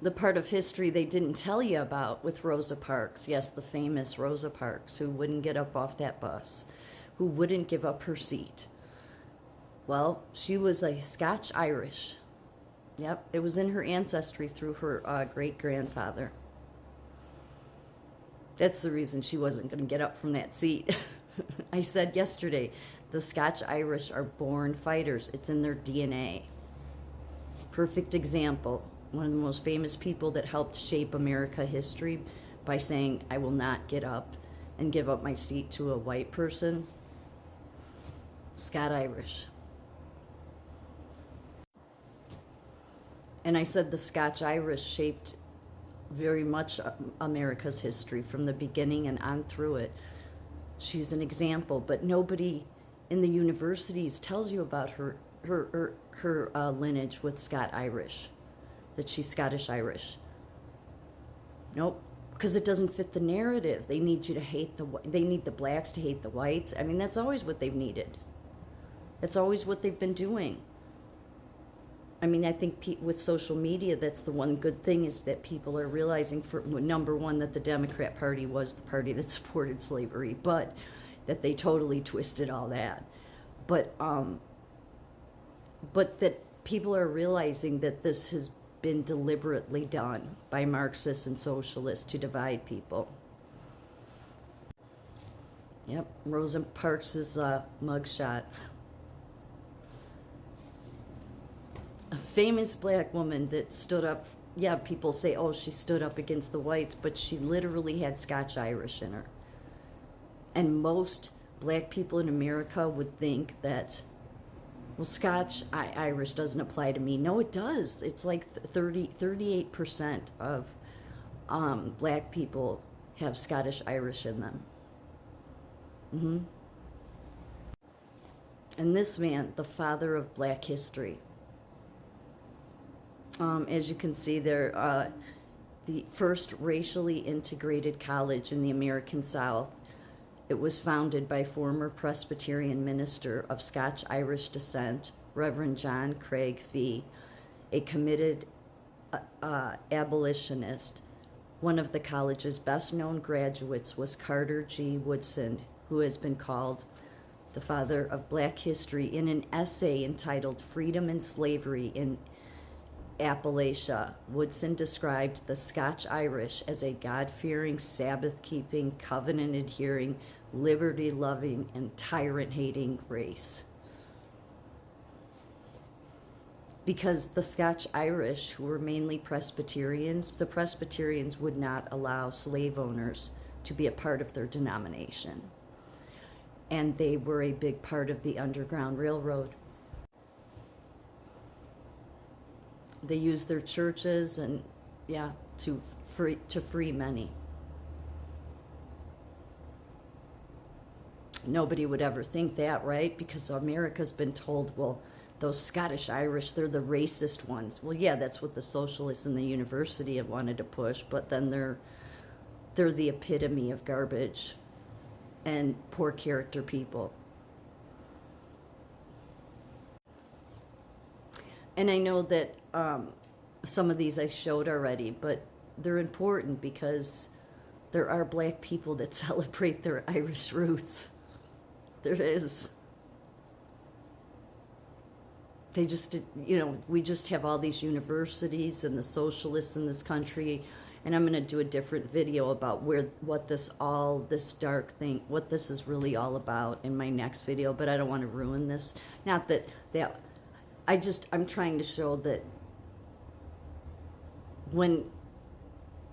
the part of history they didn't tell you about with Rosa Parks. Yes, the famous Rosa Parks, who wouldn't get up off that bus, who wouldn't give up her seat. Well, she was a Scotch-Irish. Yep, it was in her ancestry through her great-grandfather. That's the reason she wasn't going to get up from that seat. I said yesterday, the Scotch-Irish are born fighters. It's in their DNA. Perfect example. One of the most famous people that helped shape America history by saying, I will not get up and give up my seat to a white person. Scotch-Irish. And I said the Scotch-Irish shaped very much America's history from the beginning and on through it. She's an example, but nobody in the universities tells you about her lineage with Scotch-Irish, that she's Scottish-Irish. Nope, because it doesn't fit the narrative. They need you to hate they need the blacks to hate the whites. I mean, that's always what they've needed. That's always what they've been doing. I mean, I think with social media, that's the one good thing, is that people are realizing, for number one, that the Democrat Party was the party that supported slavery, but that they totally twisted all that. But that people are realizing that this has been deliberately done by Marxists and socialists to divide people. Yep, Rosa Parks' mugshot. A famous black woman that stood up. Yeah, people say, oh, she stood up against the whites, but she literally had Scotch-Irish in her. And most black people in America would think that, well, Scotch-Irish doesn't apply to me. No, it does. It's like 38% of black people have Scottish-Irish in them. And this man, the father of black history. As you can see, they're the first racially integrated college in the American South. It was founded by former Presbyterian minister of Scotch-Irish descent, Reverend John Craig Fee, a committed abolitionist. One of the college's best-known graduates was Carter G. Woodson, who has been called the father of black history in an essay entitled Freedom and Slavery in Appalachia. Woodson described the Scotch-Irish as a God-fearing, Sabbath-keeping, covenant-adhering, liberty-loving, and tyrant-hating race. Because the Scotch-Irish, who were mainly Presbyterians, the Presbyterians would not allow slave owners to be a part of their denomination. And they were a big part of the Underground Railroad. They used their churches and, yeah, to free many. Nobody would ever think that, right? Because America's been told, well, those Scottish-Irish, they're the racist ones. Well, yeah, that's what the socialists in the university have wanted to push, but then they're the epitome of garbage and poor character people. And I know that some of these I showed already, but they're important because there are black people that celebrate their Irish roots. There is. They just, you know, we just have all these universities and the socialists in this country, and I'm going to do a different video about what this dark thing, what this is really all about in my next video, but I don't want to ruin this. Not that I'm trying to show that when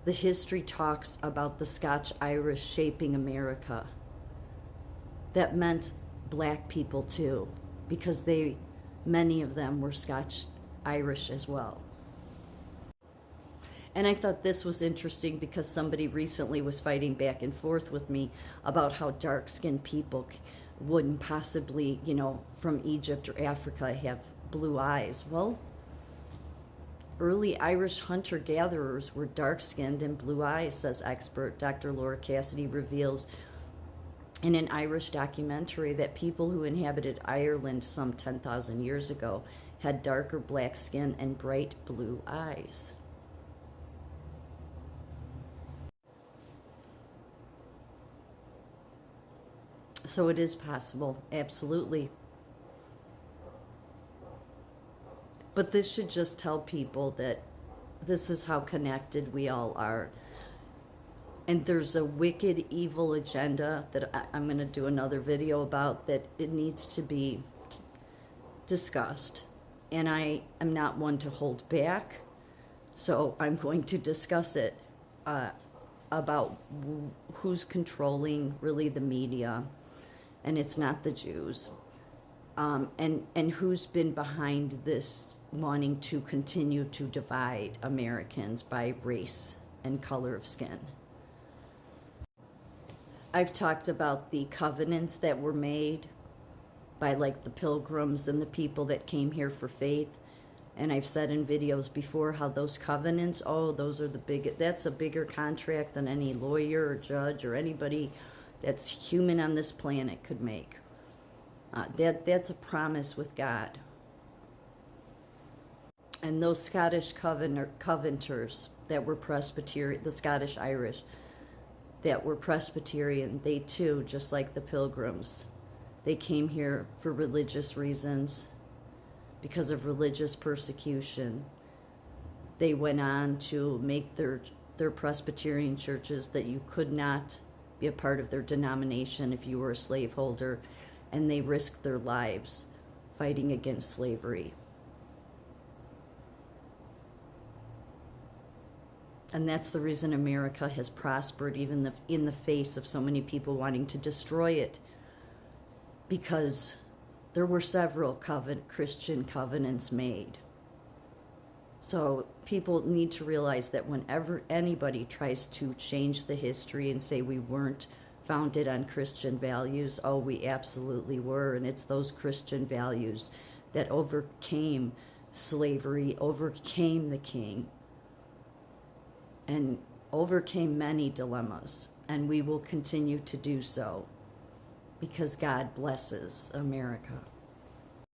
the history talks about the Scotch-Irish shaping America, that meant black people too, because many of them were Scotch-Irish as well. And I thought this was interesting because somebody recently was fighting back and forth with me about how dark-skinned people wouldn't possibly, you know, from Egypt or Africa have blue eyes. Well, early Irish hunter-gatherers were dark-skinned and blue eyes, says expert Dr. Laura Cassidy reveals in an Irish documentary that people who inhabited Ireland some 10,000 years ago had darker black skin and bright blue eyes. So it is possible, absolutely. But this should just tell people that this is how connected we all are. And there's a wicked, evil agenda that I'm going to do another video about, that it needs to be discussed. And I am not one to hold back, so I'm going to discuss it about who's controlling really the media, and it's not the Jews. And who's been behind this wanting to continue to divide Americans by race and color of skin. I've talked about the covenants that were made by like the pilgrims and the people that came here for faith. And I've said in videos before how those covenants, oh, those are that's a bigger contract than any lawyer or judge or anybody that's human on this planet could make. That's a promise with God. And those Scottish Covenanters that were Presbyterian, the Scottish Irish that were Presbyterian, they too, just like the Pilgrims, they came here for religious reasons, because of religious persecution. They went on to make their Presbyterian churches that you could not be a part of their denomination if you were a slaveholder, and they risked their lives fighting against slavery. And that's the reason America has prospered, even in the face of so many people wanting to destroy it, because there were several Christian covenants made. So people need to realize that whenever anybody tries to change the history and say we weren't founded on Christian values, oh, we absolutely were. And it's those Christian values that overcame slavery, overcame the king, and overcame many dilemmas. And we will continue to do so, because God blesses America.